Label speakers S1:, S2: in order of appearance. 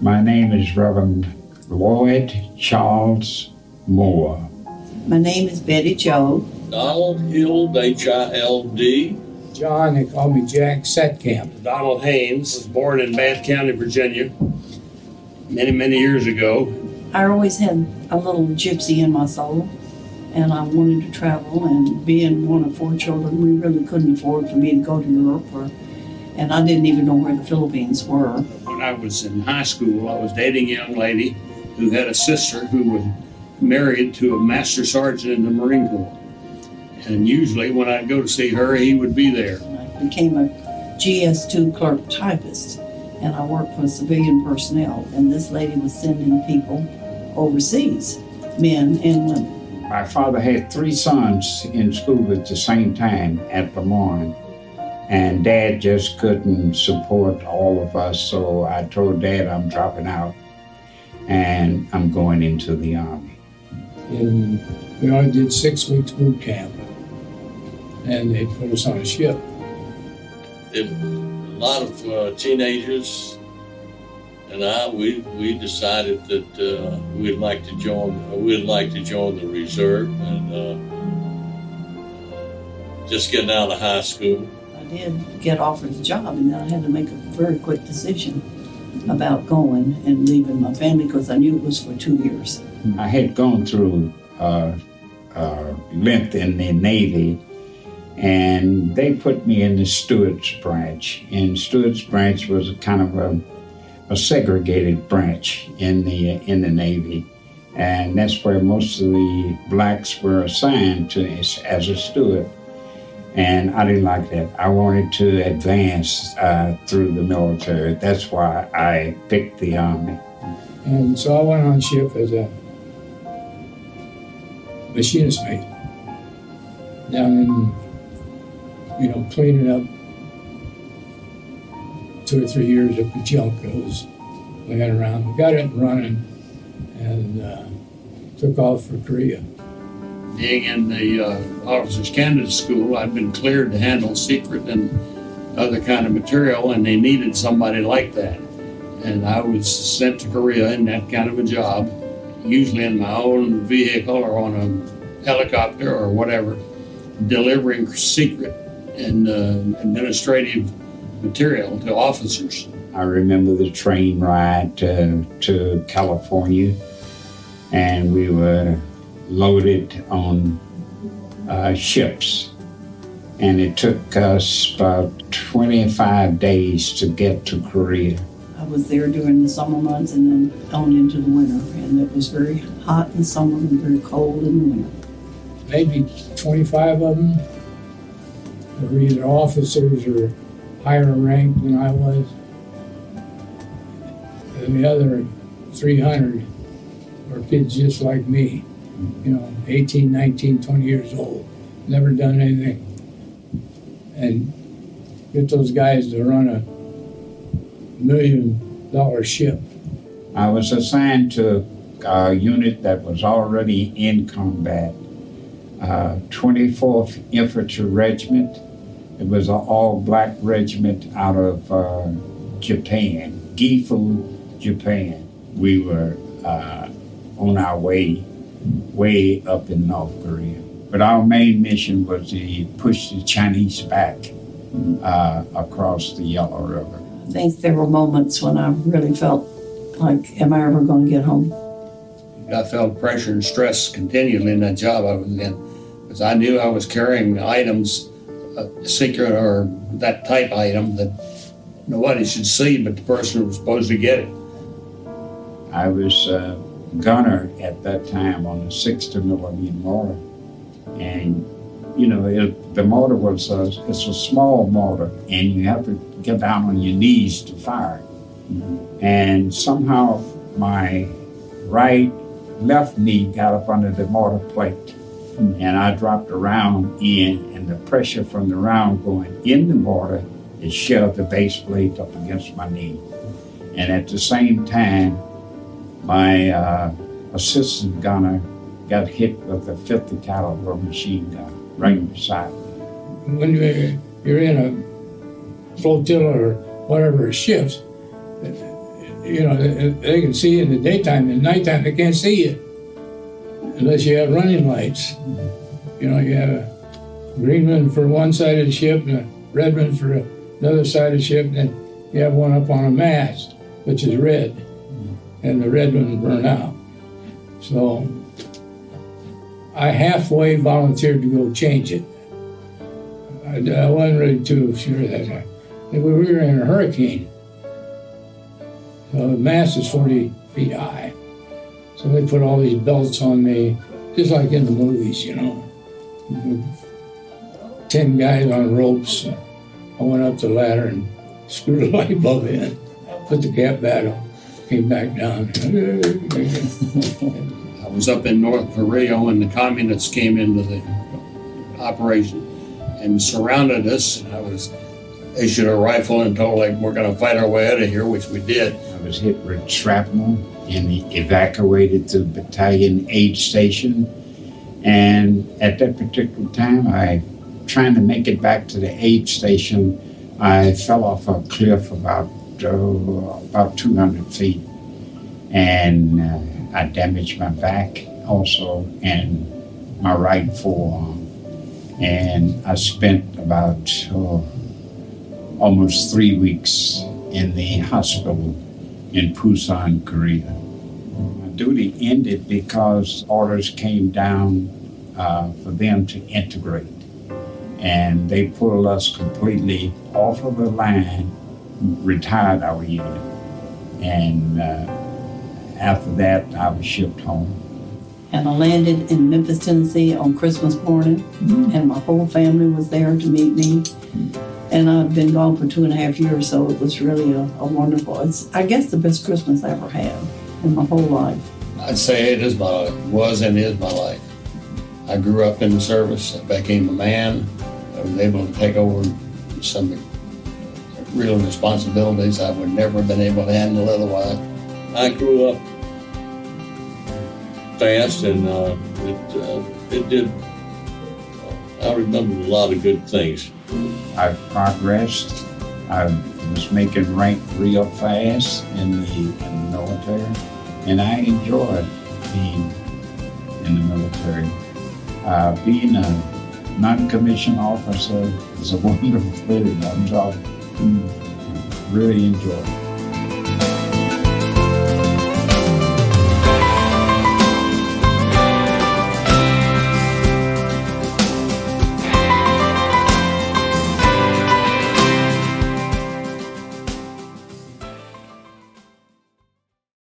S1: My name is Reverend Lloyd Charles Moore.
S2: My name is Betty Jo.
S3: Donald Hild, H-I-L-D.
S4: John, they call me Jack Setkamp.
S5: Donald Haynes was born in Bath County, Virginia, many years ago.
S2: I always had a little gypsy in my soul, and I wanted to travel, and being one of 4 children, we really couldn't afford for me to go to Europe, and I didn't even know where the Philippines were.
S5: When I was in high school, I was dating a young lady who had a sister who was married to a master sergeant in the Marine Corps. And usually when I'd go to see her, he would be there.
S2: I became a GS2 clerk typist, and I worked for civilian personnel, and this lady was sending people overseas, men and women.
S1: My father had 3 sons in school at the same time at Le Moyne, and Dad just couldn't support all of us, so I told Dad I'm dropping out and I'm going into the Army.
S4: And we only did 6 weeks boot camp, and they put us on a ship.
S3: A lot of teenagers and we decided that we'd like to join the reserve and just getting out of high school.
S2: I did get offered the job, and then I had to make a very quick decision about going and leaving my family because I knew it was for 2 years.
S1: I had gone through length in the Navy, and they put me in the steward's branch. And steward's branch was kind of a segregated branch in the Navy, and that's where most of the blacks were assigned to as a steward. And I didn't like that. I wanted to advance through the military. That's why I picked the Army.
S4: And so I went on ship as a machinist mate down in, cleaning up 2 or 3 years of the junk that was laying around. We got it running and took off for Korea.
S5: Being in the Officers Candidate School, I'd been cleared to handle secret and other kind of material, and they needed somebody like that. And I was sent to Korea in that kind of a job, usually in my own vehicle or on a helicopter or whatever, delivering secret and administrative material to officers.
S1: I remember the train ride to California, and we were loaded on ships, and it took us about 25 days to get to Korea.
S2: I was there during the summer months and then on into the winter, and it was very hot in summer and very cold in the winter.
S4: Maybe 25 of them were either officers or higher ranked than I was. And the other 300 were kids just like me, 18, 19, 20 years old, never done anything. And get those guys to run a $1 million ship.
S1: I was assigned to a unit that was already in combat, 24th Infantry Regiment. It was an all-black regiment out of Japan, Gifu, Japan. We were on our way up in North Korea. But our main mission was to push the Chinese back across the Yellow River.
S2: I think there were moments when I really felt like, am I ever going to get home?
S5: I felt pressure and stress continually in that job I was in, because I knew I was carrying items, secret or that type item that nobody should see but the person who was supposed to get it.
S1: I was a gunner at that time on a 60mm mortar, and the mortar was it's a small mortar, and you have to get down on your knees to fire. And somehow my left knee got up under the mortar plate, and I dropped a round in, and the pressure from the round going in the mortar, it shoved the base plate up against my knee. And at the same time, my assistant gunner got hit with a 50 caliber machine gun right beside me.
S4: When you're in a flotilla or whatever ships, you know, they can see in the daytime. In the nighttime, they can't see you unless you have running lights. You know, you have a green one for one side of the ship and a red one for another side of the ship, and then you have one up on a mast, which is red, and the red one burn out. So I halfway volunteered to go change it. I wasn't really too sure that time. We were in a hurricane. So the mast is 40 feet high. So they put all these belts on me, just like in the movies, you know. 10 guys on ropes. I went up the ladder and screwed a light bulb in, put the cap back on, came back down.
S5: I was up in North Korea when the communists came into the operation and surrounded us. I was issued a rifle and told, like, we're going to fight our way out of here, which we did.
S1: I was hit with shrapnel and evacuated to battalion aid station. And at that particular time, trying to make it back to the aid station, I fell off a cliff about 200 feet. And I damaged my back also and my right forearm. And I spent about almost 3 weeks in the hospital in Busan, Korea. My duty ended because orders came down for them to integrate. And they pulled us completely off of the line, retired our unit. And after that, I was shipped home.
S2: And I landed in Memphis, Tennessee on Christmas morning, and my whole family was there to meet me. And I've been gone for 2.5 years, so it was really a wonderful, it's, I guess, the best Christmas I ever had in my whole life.
S5: I'd say it is my life, was and is my life. I grew up in the service, I became a man, I was able to take over some real responsibilities I would never have been able to handle otherwise.
S3: I grew up fast, and it did. I remember a lot of good things.
S1: I progressed. I was making rank real fast in the military, and I enjoyed being in the military. Being a non-commissioned officer is a wonderful thing. I really enjoyed it.